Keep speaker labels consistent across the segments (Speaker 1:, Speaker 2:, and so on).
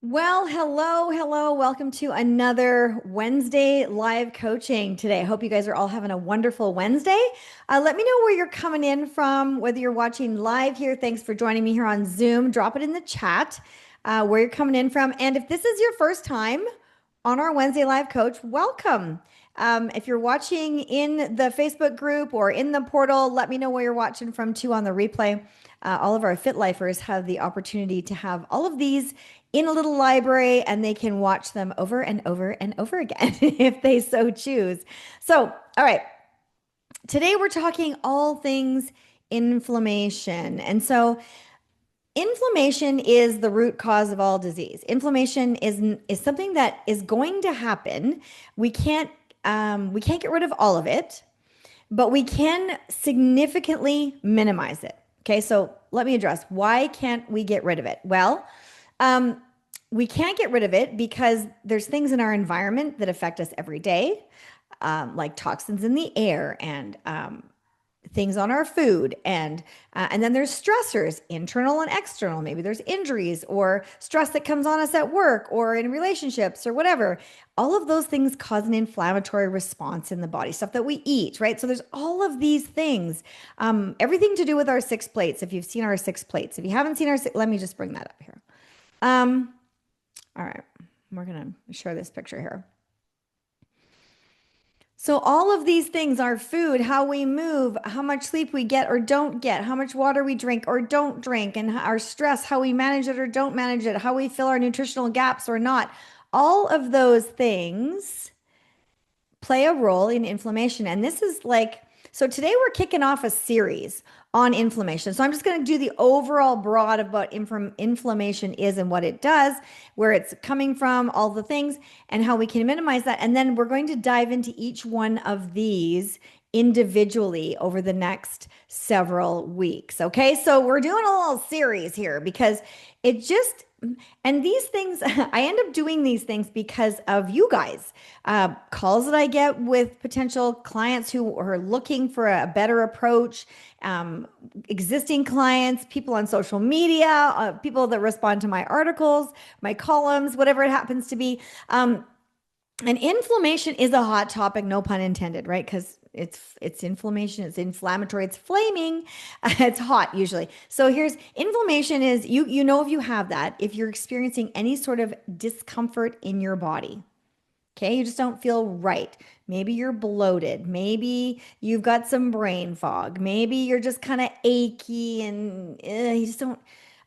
Speaker 1: Well, hello, hello. Welcome to another Wednesday live coaching today. I hope you guys are all having a wonderful Wednesday. Let me know where you're coming in from, whether you're watching live here. Thanks for joining me here on Zoom. Drop it in the chat where you're coming in from. And if this is your first time on our Wednesday live coach, welcome. If you're watching in the Facebook group or in the portal, let me know where you're watching from too on the replay. All of our Fit Lifers have the opportunity to have all of these in a little library and they can watch them over and over and over again if they so choose. So, all right, today we're talking all things inflammation. And so, inflammation is the root cause of all disease. Inflammation is something that is going to happen. We can't get rid of all of it, but we can significantly minimize it. Okay, so let me address why can't we get rid of it? Well, we can't get rid of it because there's things in our environment that affect us every day, like toxins in the air and things on our food, and then there's stressors, internal and external. Maybe there's injuries or stress that comes on us at work or in relationships or whatever. All of those things cause an inflammatory response in the body, stuff that we eat, right? So there's all of these things, everything to do with our six plates. If you've seen our six plates, if you haven't seen let me just bring that up here. All right, we're gonna share this picture here. So all of these things, our food, how we move, how much sleep we get or don't get, how much water we drink or don't drink, and our stress, how we manage it or don't manage it, how we fill our nutritional gaps or not, all of those things play a role in inflammation. And this is like, so today we're kicking off a series on inflammation. So I'm just going to do the overall broad of what inflammation is and what it does, where it's coming from, all the things, and how we can minimize that. And then we're going to dive into each one of these individually over the next several weeks. Okay, so we're doing a little series here because it just, and these things, I end up doing these things because of you guys. Calls that I get with potential clients who are looking for a better approach, existing clients, people on social media, people that respond to my articles, my columns, whatever it happens to be. And inflammation is a hot topic, no pun intended, right? Because it's inflammation, it's inflammatory, it's flaming, it's hot usually. So here's inflammation is you know if you have that, if you're experiencing any sort of discomfort in your body. Okay, you just don't feel right. Maybe you're bloated. Maybe you've got some brain fog. Maybe you're just kind of achy and you just don't.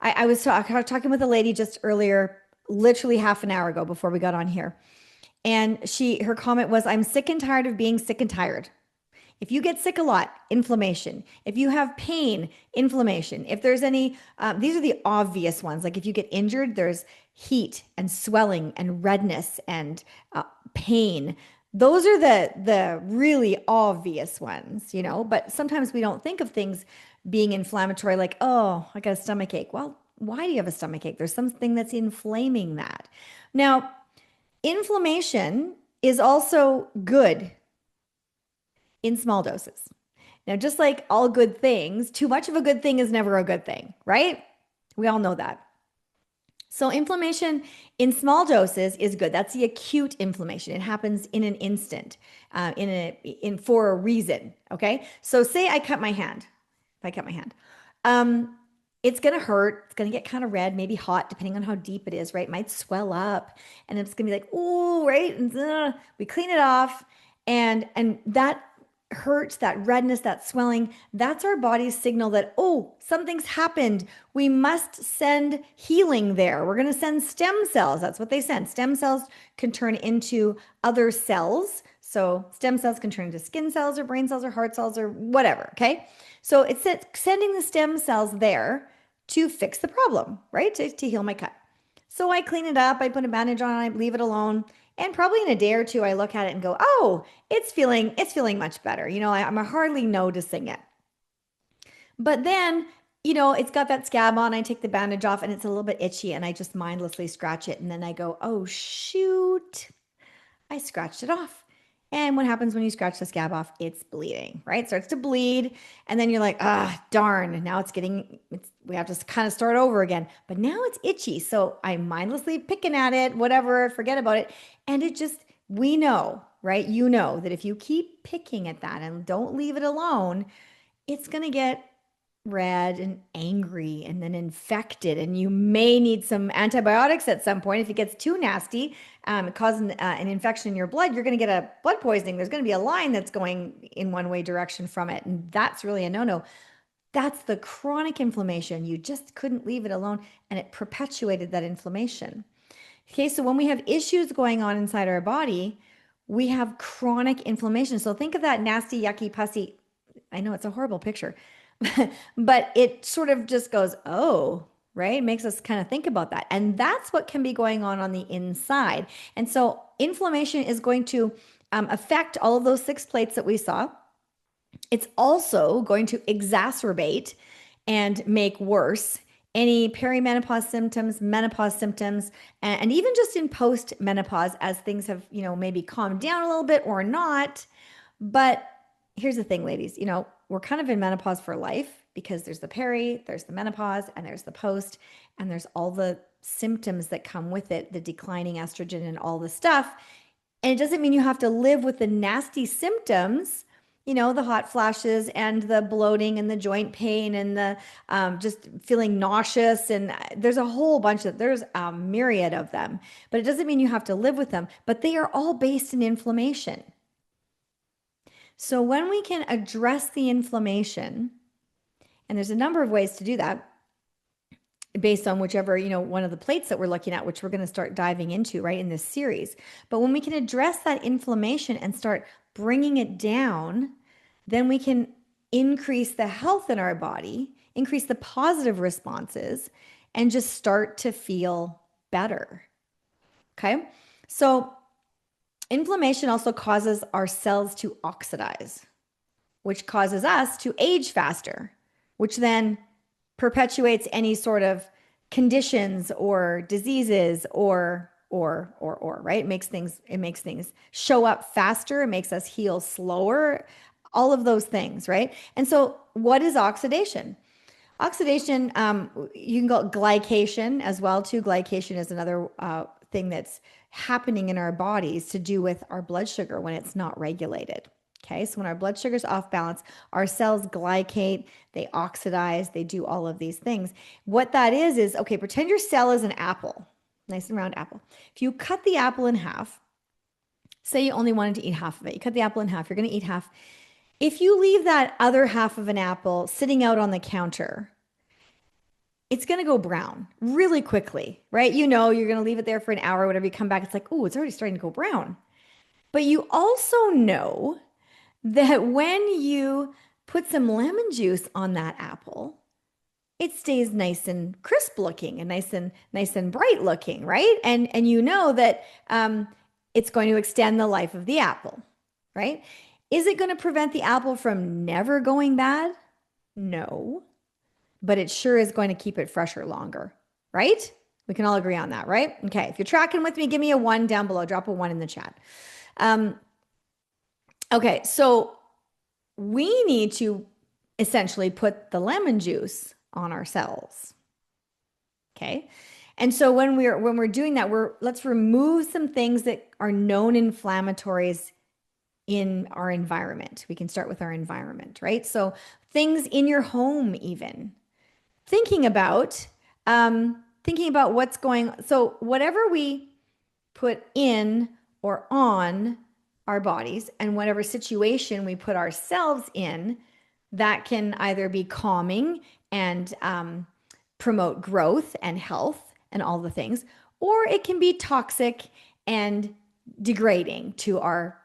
Speaker 1: I was talking with a lady just earlier, literally half an hour ago before we got on here. And her comment was, I'm sick and tired of being sick and tired. If you get sick a lot, inflammation. If you have pain, inflammation. If there's any, these are the obvious ones. Like if you get injured, there's heat and swelling and redness and pain. Those are the really obvious ones, you know, but sometimes we don't think of things being inflammatory like, oh, I got a stomach ache. Well, why do you have a stomach ache? There's something that's inflaming that. Now, inflammation is also good in small doses. Now, just like all good things, too much of a good thing is never a good thing, right? We all know that. So inflammation in small doses is good. That's the acute inflammation. It happens in an instant, for a reason. Okay. So say I cut my hand. If I cut my hand, it's going to hurt. It's going to get kind of red, maybe hot, depending on how deep it is, right? It might swell up and it's going to be like, oh, right. And we clean it off. And that hurt, that redness, that swelling, that's our body's signal that, oh, something's happened. We must send healing there. We're going to send stem cells. That's what they send. Stem cells can turn into other cells. So stem cells can turn into skin cells or brain cells or heart cells or whatever. Okay. So it's sending the stem cells there to fix the problem, right? To heal my cut. So I clean it up. I put a bandage on. I leave it alone. And probably in a day or two, I look at it and go, oh, it's feeling much better. You know, I'm hardly noticing it. But then, you know, it's got that scab on. I take the bandage off and it's a little bit itchy and I just mindlessly scratch it. And then I go, oh, shoot, I scratched it off. And what happens when you scratch the scab off? It's bleeding, right? It starts to bleed. And then you're like, ah, darn, now we have to kind of start over again. But now it's itchy. So I'm mindlessly picking at it, whatever, forget about it. And we know, right? You know that if you keep picking at that and don't leave it alone, it's going to get red and angry and then infected. And you may need some antibiotics at some point. If it gets too nasty, causing an infection in your blood, you're going to get a blood poisoning. There's going to be a line that's going in one way direction from it. And that's really a no-no. That's the chronic inflammation. You just couldn't leave it alone and it perpetuated that inflammation. Okay, so when we have issues going on inside our body, we have chronic inflammation. So think of that nasty, yucky, pussy. I know it's a horrible picture, but it sort of just goes, oh, right? It makes us kind of think about that. And that's what can be going on the inside. And so inflammation is going to affect all of those 6 plates that we saw. It's also going to exacerbate and make worse any perimenopause symptoms, menopause symptoms, and even just in post-menopause as things have, maybe calmed down a little bit or not. But here's the thing, ladies, we're kind of in menopause for life because there's the peri, there's the menopause, and there's the post, and there's all the symptoms that come with it, the declining estrogen and all the stuff. And it doesn't mean you have to live with the nasty symptoms, the hot flashes and the bloating and the joint pain and the just feeling nauseous. And there's a myriad of them, but it doesn't mean you have to live with them, but they are all based in inflammation. So when we can address the inflammation, and there's a number of ways to do that based on whichever, one of the plates that we're looking at, which we're going to start diving into right in this series. But when we can address that inflammation and start bringing it down, then we can increase the health in our body, increase the positive responses, and just start to feel better. Okay. So inflammation also causes our cells to oxidize, which causes us to age faster, which then perpetuates any sort of conditions or diseases or right? It makes things show up faster. It makes us heal slower, all of those things, right? And so what is oxidation? Oxidation, you can call it glycation as well too. Glycation is another thing that's happening in our bodies to do with our blood sugar when it's not regulated. Okay, so when our blood sugar is off balance, our cells glycate, they oxidize, they do all of these things. What that is, okay, pretend your cell is an apple, nice and round apple. If you cut the apple in half, say you only wanted to eat half of it, you cut the apple in half, you're going to eat half. If you leave that other half of an apple sitting out on the counter, it's going to go brown really quickly, right? You're going to leave it there for an hour, whatever, you come back, it's like, oh, it's already starting to go brown. But you also know that when you put some lemon juice on that apple, it stays nice and crisp looking and nice and bright looking, right? And you know that it's going to extend the life of the apple, right? Is it going to prevent the apple from never going bad? No, but it sure is going to keep it fresher longer, right? We can all agree on that, right? Okay, if you're tracking with me, give me a 1 down below. Drop a 1 in the chat. Okay, so we need to essentially put the lemon juice on our cells. Okay, and so when we're doing that, let's remove some things that are known inflammatories in our environment. We can start with our environment, right? So things in your home, even thinking about what's going. So whatever we put in or on our bodies and whatever situation we put ourselves in, that can either be calming and promote growth and health and all the things, or it can be toxic and degrading to our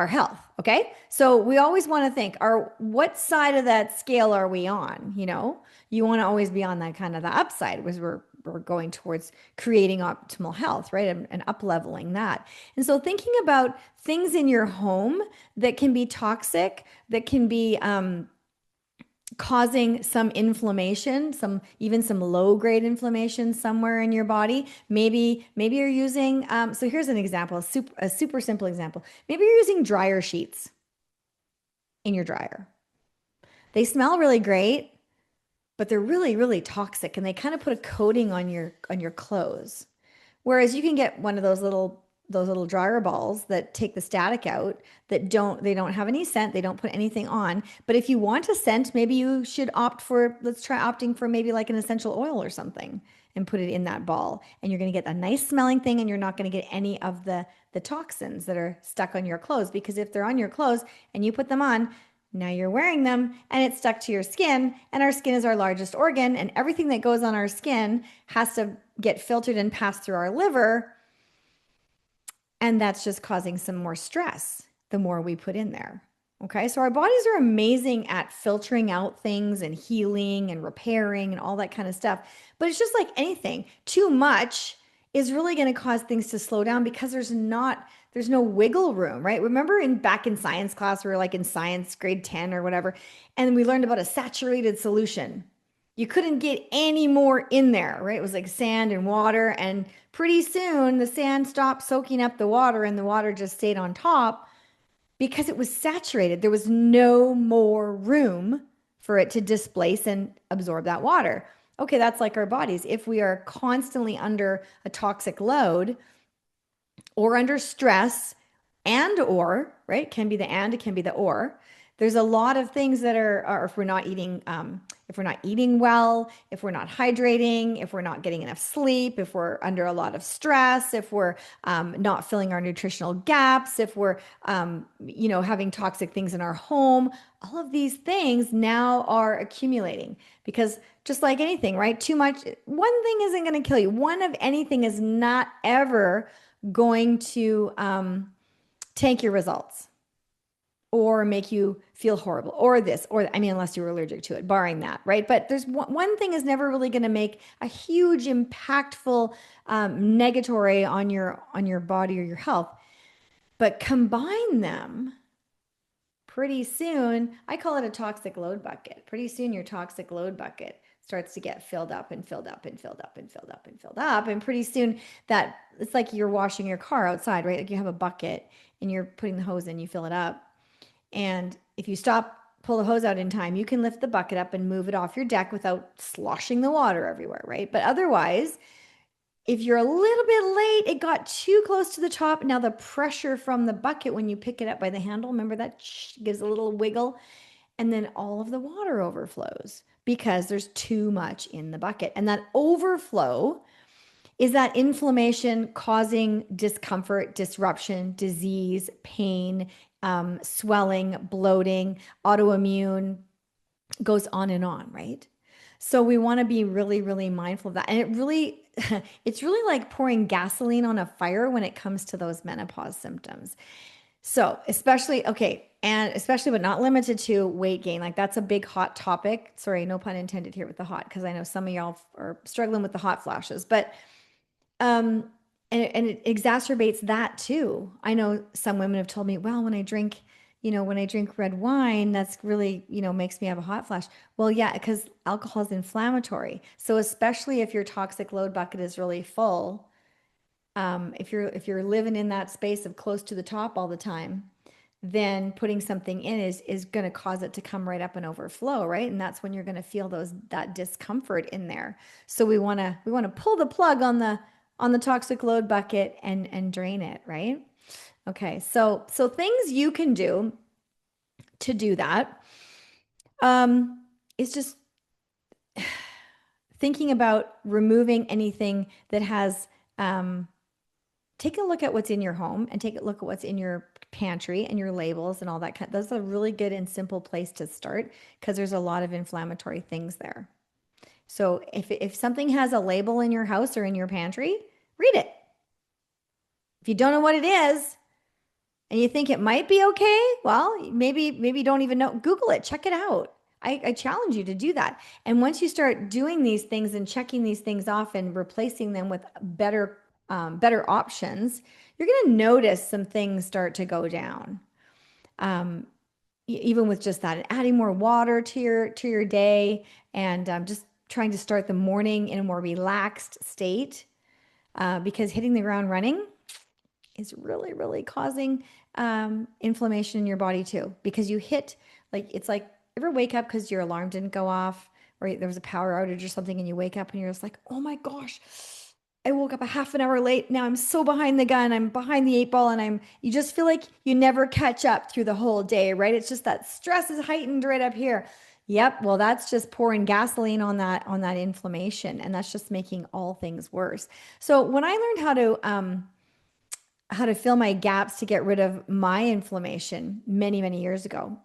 Speaker 1: health. Okay. So we always want to think, what side of that scale are we on? You want to always be on that kind of the upside, because we're going towards creating optimal health, right? And up leveling that. And so thinking about things in your home that can be toxic, that can be causing some inflammation, even some low grade inflammation somewhere in your body. Maybe you're using, so here's an example, a super simple example. Maybe you're using dryer sheets in your dryer. They smell really great, but they're really, really toxic and they kind of put a coating on your clothes. Whereas you can get one of those little dryer balls that take the static out that they don't have any scent, they don't put anything on. But if you want a scent, maybe you should let's try opting for maybe like an essential oil or something and put it in that ball. And you're going to get a nice smelling thing and you're not going to get any of the toxins that are stuck on your clothes because if they're on your clothes and you put them on, now you're wearing them and it's stuck to your skin, and our skin is our largest organ, and everything that goes on our skin has to get filtered and pass through our liver. And that's just causing some more stress the more we put in there. Okay. So our bodies are amazing at filtering out things and healing and repairing and all that kind of stuff. But it's just like anything, too much is really going to cause things to slow down because there's no wiggle room, right? Remember back in science class, we were like in science grade 10 or whatever, and we learned about a saturated solution. You couldn't get any more in there, right? It was like sand and water. And pretty soon the sand stopped soaking up the water and the water just stayed on top because it was saturated. There was no more room for it to displace and absorb that water. Okay, that's like our bodies. If we are constantly under a toxic load or under stress or, right? It can be the and, it can be the or. There's a lot of things that are if we're not eating well, if we're not hydrating, if we're not getting enough sleep, if we're under a lot of stress, if we're not filling our nutritional gaps, if we're having toxic things in our home, all of these things now are accumulating because just like anything, right? Too much, one thing isn't going to kill you. One of anything is not ever going to tank your results or make you feel horrible or this or I mean unless you're allergic to it, barring that, right? But there's one thing is never really going to make a huge impactful negatory on your body or your health, but combine them. Pretty soon, I call it a toxic load bucket. Pretty soon your toxic load bucket starts to get filled up and filled up and filled up and filled up and filled up. And pretty soon that it's like you're washing your car outside, right? Like you have a bucket and you're putting the hose in, you fill it up. And if you pull the hose out in time, you can lift the bucket up and move it off your deck without sloshing the water everywhere, right? But otherwise, if you're a little bit late, it got too close to the top. Now the pressure from the bucket when you pick it up by the handle, remember that gives a little wiggle, and then all of the water overflows because there's too much in the bucket. And that overflow is that inflammation causing discomfort, disruption, disease, pain, swelling, bloating, autoimmune, goes on and on, right? So we want to be really, really mindful of that. And it's really like pouring gasoline on a fire when it comes to those menopause symptoms. So especially, okay, and especially, but not limited to weight gain. Like that's a big hot topic. Sorry, no pun intended here with the hot, because I know some of y'all are struggling with the hot flashes, but um, and it exacerbates that too. I know some women have told me, well, when I drink red wine, that's really, makes me have a hot flash. Well, yeah, because alcohol is inflammatory. So especially if your toxic load bucket is really full, if you're living in that space of close to the top all the time, then putting something in is going to cause it to come right up and overflow, right? And that's when you're going to feel that discomfort in there. So we want to pull the plug on the toxic load bucket and drain it, right? Okay, so things you can do to do that is just thinking about removing anything that has take a look at what's in your home and take a look at what's in your pantry and your labels and all that kind. That's a really good and simple place to start because there's a lot of inflammatory things there. So if something has a label in your house or in your pantry, read it. If you don't know what it is and you think it might be okay, well, maybe don't even know. Google it, check it out. I challenge you to do that. And once you start doing these things and checking these things off and replacing them with better options, you're going to notice some things start to go down. even with just that, and adding more water to your day, and just trying to start the morning in a more relaxed state, because hitting the ground running is really, really causing inflammation in your body too. Because you hit, like, it's like, ever wake up because your alarm didn't go off, or there was a power outage or something, and you wake up and you're just like, oh my gosh, I woke up a half an hour late. Now I'm so behind the gun. I'm behind the eight ball, and you just feel like you never catch up through the whole day, right? It's just that stress is heightened right up here. Yep. Well, that's just pouring gasoline on that inflammation, and that's just making all things worse. So when I learned how to fill my gaps to get rid of my inflammation many, many years ago.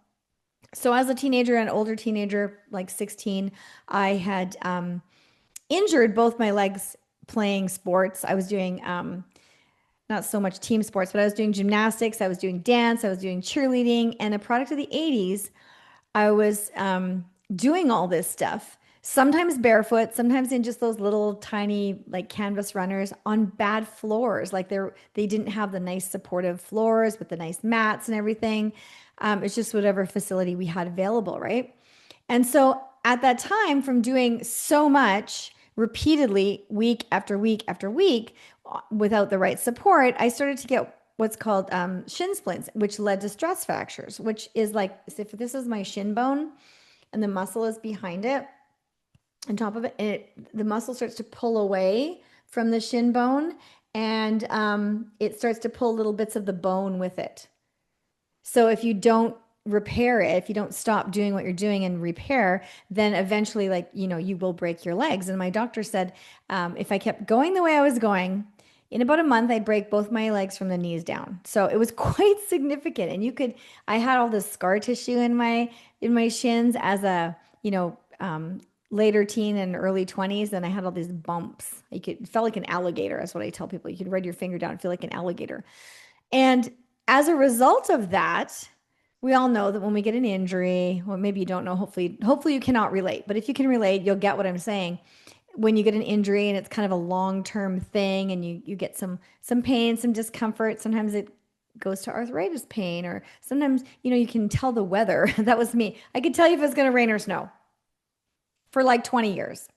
Speaker 1: So as a teenager and older teenager, like 16, I had injured both my legs playing sports. I was doing not so much team sports, but I was doing gymnastics, I was doing dance, I was doing cheerleading, and a product of the 80s, I was doing all this stuff, sometimes barefoot, sometimes in just those little tiny like canvas runners on bad floors. Like they didn't have the nice supportive floors with the nice mats and everything. It's just whatever facility we had available, right? And so at that time, from doing so much repeatedly, week after week after week, without the right support, I started to get what's called shin splints, which led to stress fractures, which is like, if this is my shin bone and the muscle is behind it, on top of it, the muscle starts to pull away from the shin bone, and it starts to pull little bits of the bone with it. So if you don't repair it, if you don't stop doing what you're doing and repair, then eventually, like, you will break your legs. And my doctor said, if I kept going the way I was going, in about a month, I'd break both my legs from the knees down. So it was quite significant. And I had all this scar tissue in my shins as a, later teen and early 20s. And I had all these bumps. It felt like an alligator. That's what I tell people. You could ride your finger down and feel like an alligator. And as a result of that, we all know that when we get an injury, well, maybe you don't know, hopefully you cannot relate, but if you can relate, you'll get what I'm saying. When you get an injury and it's kind of a long-term thing, and you get some pain, some discomfort, sometimes it goes to arthritis pain, or sometimes, you can tell the weather. That was me. I could tell you if it's going to rain or snow for like 20 years.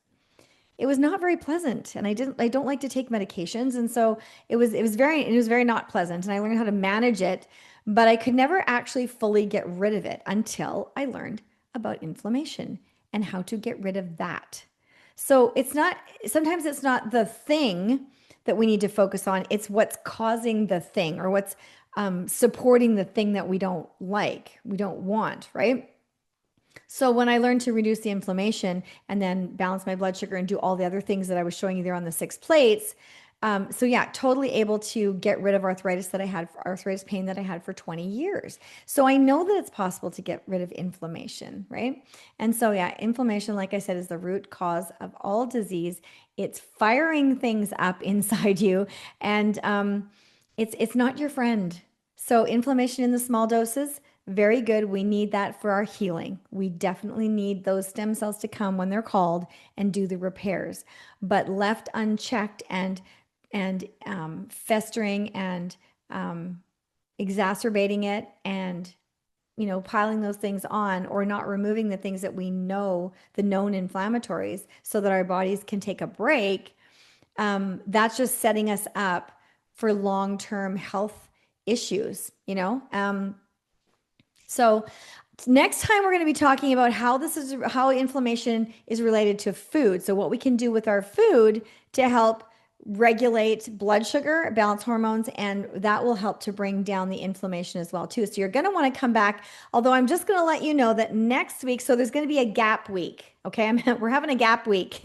Speaker 1: It was not very pleasant, and I don't like to take medications, and so it was very not pleasant, and I learned how to manage it, but I could never actually fully get rid of it until I learned about inflammation and how to get rid of that. So sometimes it's not the thing that we need to focus on, it's what's causing the thing, or what's supporting the thing that we don't like, we don't want, right? So when I learned to reduce the inflammation and then balance my blood sugar and do all the other things that I was showing you there on the 6 plates, so yeah, totally able to get rid of arthritis pain that I had for 20 years. So I know that it's possible to get rid of inflammation, right? And so yeah, inflammation, like I said, is the root cause of all disease. It's firing things up inside you, and it's not your friend. So inflammation in the small doses, very good. We need that for our healing. We definitely need those stem cells to come when they're called and do the repairs. But left unchecked and festering and exacerbating it, and piling those things on, or not removing the things that we know, the known inflammatories, so that our bodies can take a break, that's just setting us up for long-term health issues. So next time we're going to be talking about how inflammation is related to food. So what we can do with our food to help regulate blood sugar, balance hormones, and that will help to bring down the inflammation as well too. So you're going to want to come back, although I'm just going to let you know that next week, so there's going to be a gap week. Okay. We're having a gap week.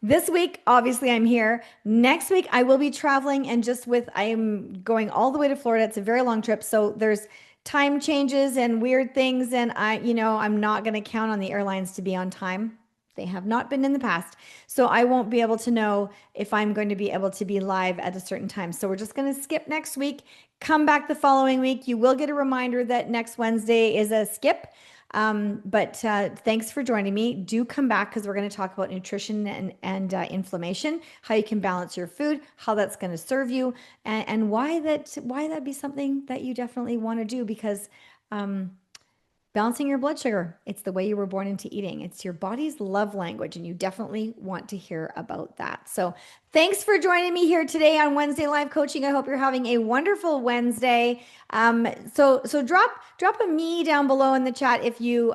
Speaker 1: This week, obviously I'm here. Next week, I will be traveling, and I am going all the way to Florida. It's a very long trip. So there's time changes and weird things. And I'm not going to count on the airlines to be on time. They have not been in the past. So I won't be able to know if I'm going to be able to be live at a certain time. So we're just going to skip next week, come back the following week. You will get a reminder that next Wednesday is a skip. But thanks for joining me. Do come back, because we're going to talk about nutrition and inflammation, how you can balance your food, how that's going to serve you, and why that'd be something that you definitely want to do, because balancing your blood sugar. It's the way you were born into eating. It's your body's love language, and you definitely want to hear about that. So thanks for joining me here today on Wednesday Live Coaching. I hope you're having a wonderful Wednesday. So drop a me down below in the chat if you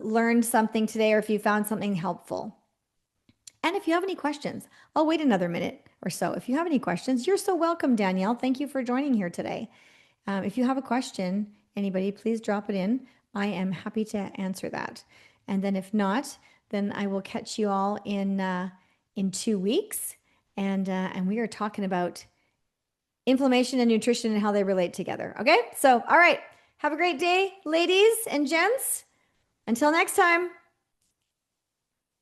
Speaker 1: learned something today or if you found something helpful. And if you have any questions, I'll wait another minute or so. If you have any questions, you're so welcome, Danielle. Thank you for joining here today. If you have a question, anybody, please drop it in. I am happy to answer that. And then if not, then I will catch you all in 2 weeks. And we are talking about inflammation and nutrition and how they relate together. Okay. So, all right. Have a great day, ladies and gents. Until next time.